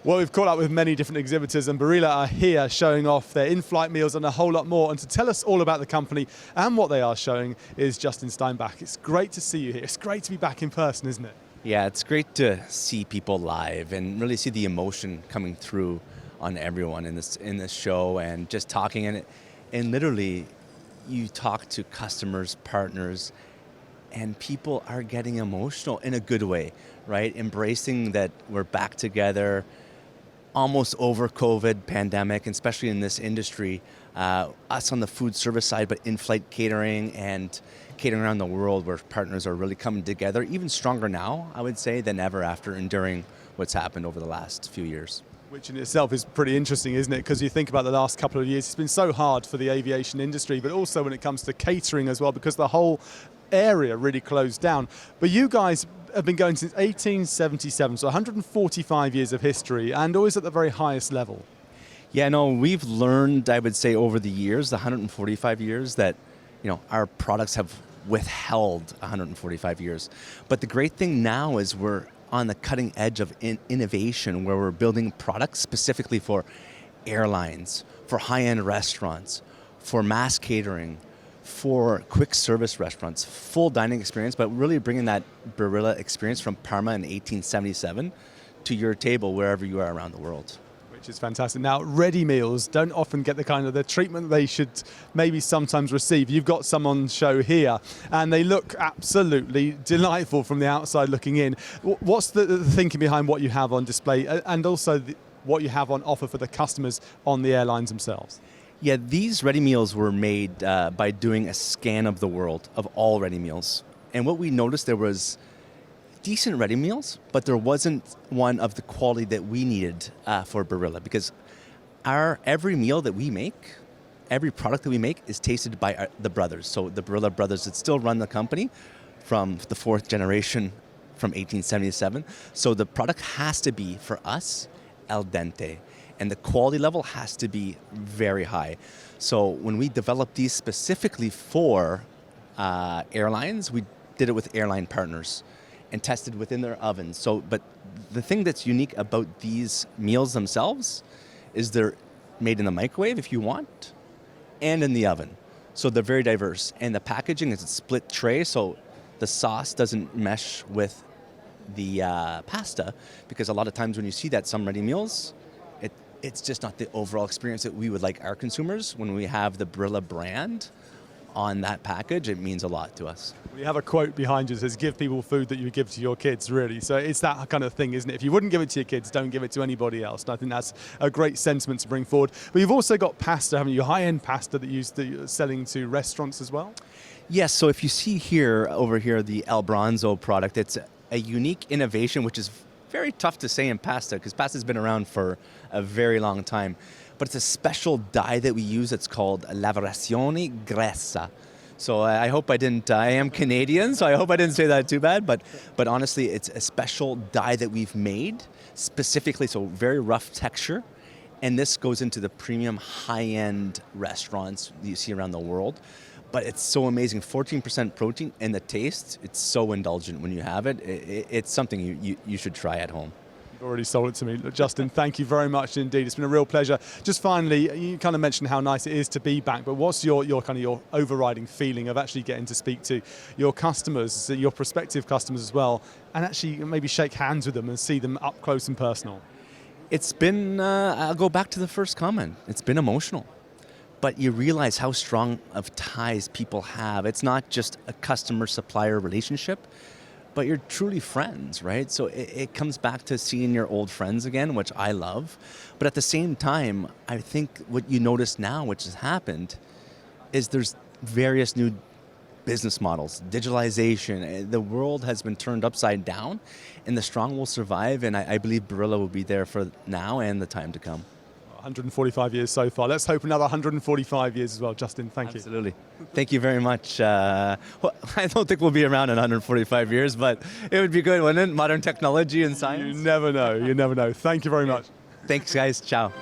Well, we've caught up with many different exhibitors, and Barilla are here showing off their in-flight meals and a whole lot more. And to tell us all about the company and what they are showing is Justin Steinbach. It's great to see you here. It's great to be back in person, isn't it? Yeah, it's great to see people live and really see the emotion coming through on everyone in this show, and just talking and literally you talk to customers, partners, and people are getting emotional in a good way, right? Embracing that we're back together, almost over COVID pandemic, and especially in this industry, us on the food service side, but in-flight catering and catering around the world, where partners are really coming together, even stronger now, I would say, than ever after enduring what's happened over the last few years. Which in itself is pretty interesting, isn't it? Because you think about the last couple of years, it's been so hard for the aviation industry, but also when it comes to catering as well, because the whole area really closed down. But you guys have been going since 1877, so 145 years of history, and always at the very highest level. Yeah, no, we've learned, I would say, over the years, the 145 years, that our products have withheld 145 years. But the great thing now is we're on the cutting edge of innovation, where we're building products specifically for airlines, for high-end restaurants, for mass catering, for quick service restaurants, full dining experience, but really bringing that Barilla experience from Parma in 1877 to your table wherever you are around the world. Which is fantastic. Now, ready meals don't often get the treatment they should maybe sometimes receive. You've got some on show here, and they look absolutely delightful from the outside looking in. What's the thinking behind what you have on display, and also what you have on offer for the customers on the airlines themselves? Yeah, these ready meals were made by doing a scan of the world of all ready meals. And what we noticed, there was decent ready meals, but there wasn't one of the quality that we needed for Barilla, because every meal that we make, every product that we make is tasted by the brothers. So the Barilla brothers that still run the company from the fourth generation from 1877. So the product has to be, for us, al dente. And the quality level has to be very high. So when we developed these specifically for airlines, we did it with airline partners and tested within their ovens. But the thing that's unique about these meals themselves is they're made in the microwave if you want, and in the oven. So they're very diverse. And the packaging is a split tray, so the sauce doesn't mesh with the pasta, because a lot of times when you see that some ready meals, it's just not the overall experience that we would like our consumers. When we have the Barilla brand on that package, it means a lot to us. We have a quote behind you that says, give people food that you give to your kids, really. So it's that kind of thing, isn't it? If you wouldn't give it to your kids, don't give it to anybody else. And I think that's a great sentiment to bring forward. But you've also got pasta, haven't you? High-end pasta that you're selling to restaurants as well? Yes, so if you see over here, the El Bronzo product, it's a unique innovation, which is very tough to say in pasta, because pasta's been around for a very long time. But it's a special dye that we use. It's called lavorazione grassa. So I am Canadian, so I hope I didn't say that too bad. But honestly, it's a special dye that we've made specifically, so very rough texture. And this goes into the premium high-end restaurants you see around the world. But it's so amazing, 14% protein, and the taste, it's so indulgent when you have it. It's something you should try at home. You've already sold it to me. Justin, thank you very much indeed. It's been a real pleasure. Just finally, you kind of mentioned how nice it is to be back, but what's your overriding feeling of actually getting to speak to your customers, your prospective customers as well, and actually maybe shake hands with them and see them up close and personal? It's been, I'll go back to the first comment, it's been emotional. But you realize how strong of ties people have. It's not just a customer-supplier relationship, but you're truly friends, right? So it comes back to seeing your old friends again, which I love. But at the same time, I think what you notice now, which has happened, is there's various new business models, digitalization. The world has been turned upside down, and the strong will survive, and I believe Barilla will be there for now and the time to come. 145 years so far. Let's hope another 145 years as well. Justin, thank you. Absolutely. Thank you very much. I don't think we'll be around in 145 years, but it would be good, wouldn't it? Modern technology and science. You never know. You never know. Thank you very much. Thanks, guys. Ciao.